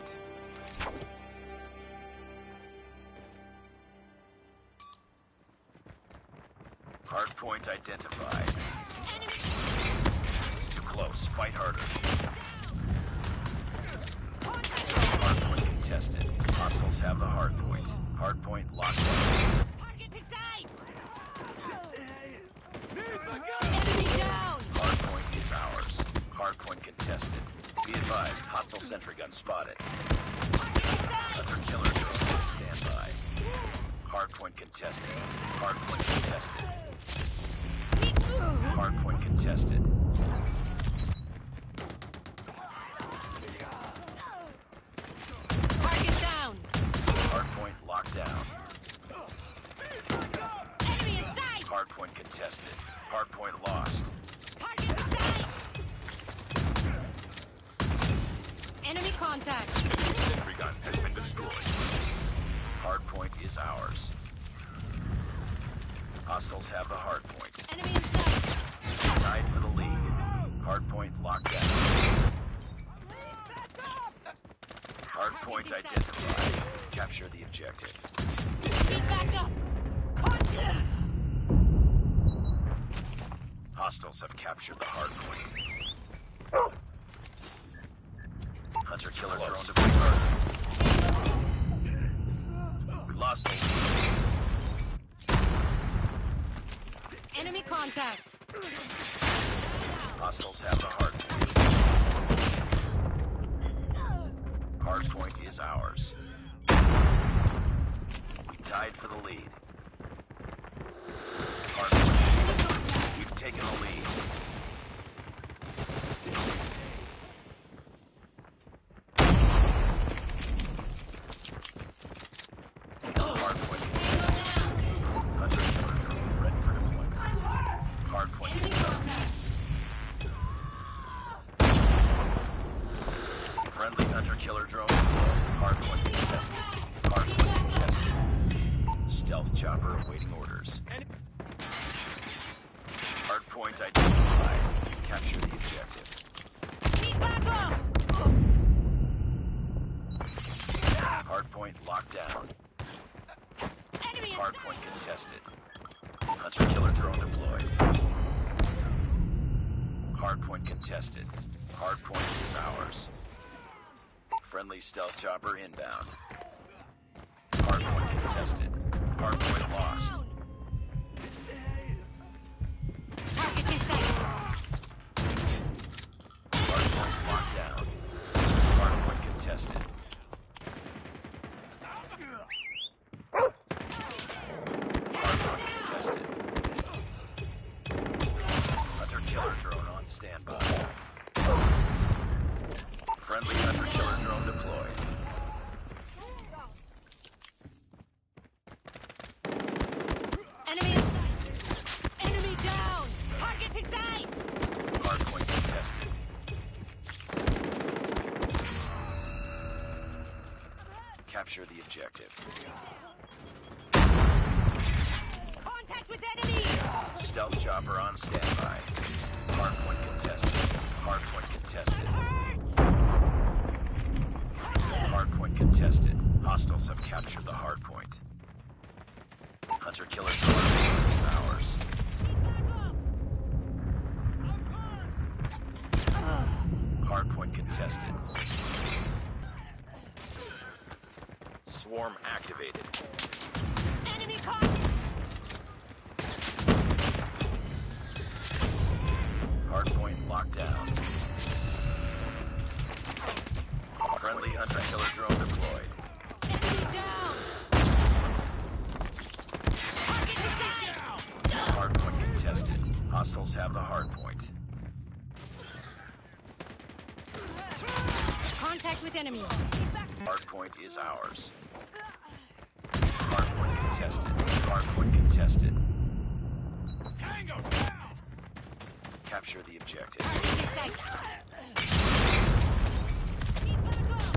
point. Hard point identified. It's too close. Fight harder. Hard point contested. Hostiles have the hard point. Hard point locked down. Targets in sight! Enemy down! Hard point is ours. Hard point contested. Be advised, hostile sentry gun spotted. Hunter killer drone on standby. Hard point contested. Hard point contested. Hard point contested. Target down! Hard point locked down. Enemy in sight! Hard point contested. Hard point lost. Targets in sight! Enemy contact! Sentry gun has been destroyed. Hard point is ours. Hostiles have the hard point. Enemy in sight! Tied for the lead. Hard point locked down. Hard point identified. Capture the objective. Need backup! Hostiles have captured the hard point. Hunter killer drone deployed. We lost the lead. Enemy contact! Hostiles have the hard point. Hard point is ours. We tied for the lead. Hard point. We've taken the lead. Hard point contested. Hunter killer drone ready for deployment. Hard point contested. Friendly hunter killer drone deployed. Hard point contested. Hard point contested. Stealth chopper awaiting orders. Hard point identified. Capture the objective. Need backup! Hard point locked down. Enemy in Hard sight! point contested. Hunter killer drone deployed. Hard point contested. Hard point is ours. Friendly stealth chopper inbound. Hard point contested. Hard point lost. Targets in sight! Hard point locked down. Hard point contested. Hard point contested. Hunter killer drone on standby. Friendly hunter killer drone deployed. Enemy in sight! Enemy down! Targets in sight! Hard point contested. Capture the objective. Contact with enemy! Stealth chopper on standby. Hard point contested. Hard point contested. Hurts! Hard point contested. Hostiles have captured the hard point. Hunter killer drone is ours. Hard point contested. Swarm activated. Enemy contact! Hard point locked down. Friendly hunter killer drone deployed. Enemy down! Targets in sight! Hard point contested. Hostiles have the hard point. Contact with enemy! Hard point is ours. Hard point contested. Hard point contested. Tango down! Capture the objective. Targets in sight! Need backup!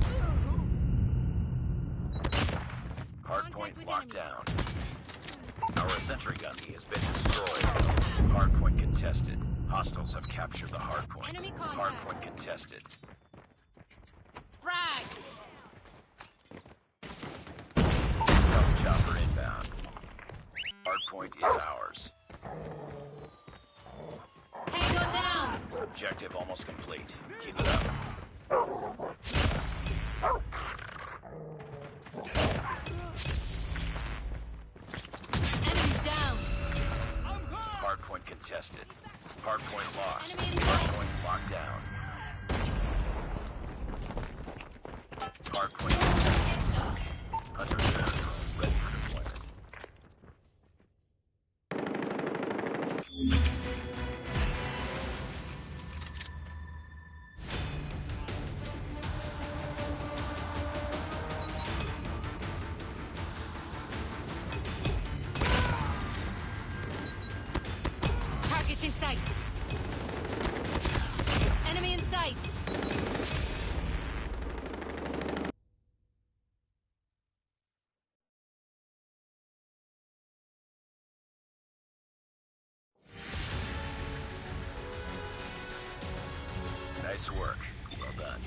Hard Contact point with locked enemy. down. Our sentry gun has been destroyed. Hard point contested. Hostiles have captured the hard point. Enemy Hard contact. point contested. Frag! Chopper inbound. Hardpoint is ours. Tango down. Objective almost complete. Keep it up. Enemy down. Hardpoint contested. Hardpoint lost. Enemy inside. Hardpoint locked down. Hardpoint contested. Hunter killer drone ready for deployment. Targets in sight. Enemy in sight. Nice work. Well done.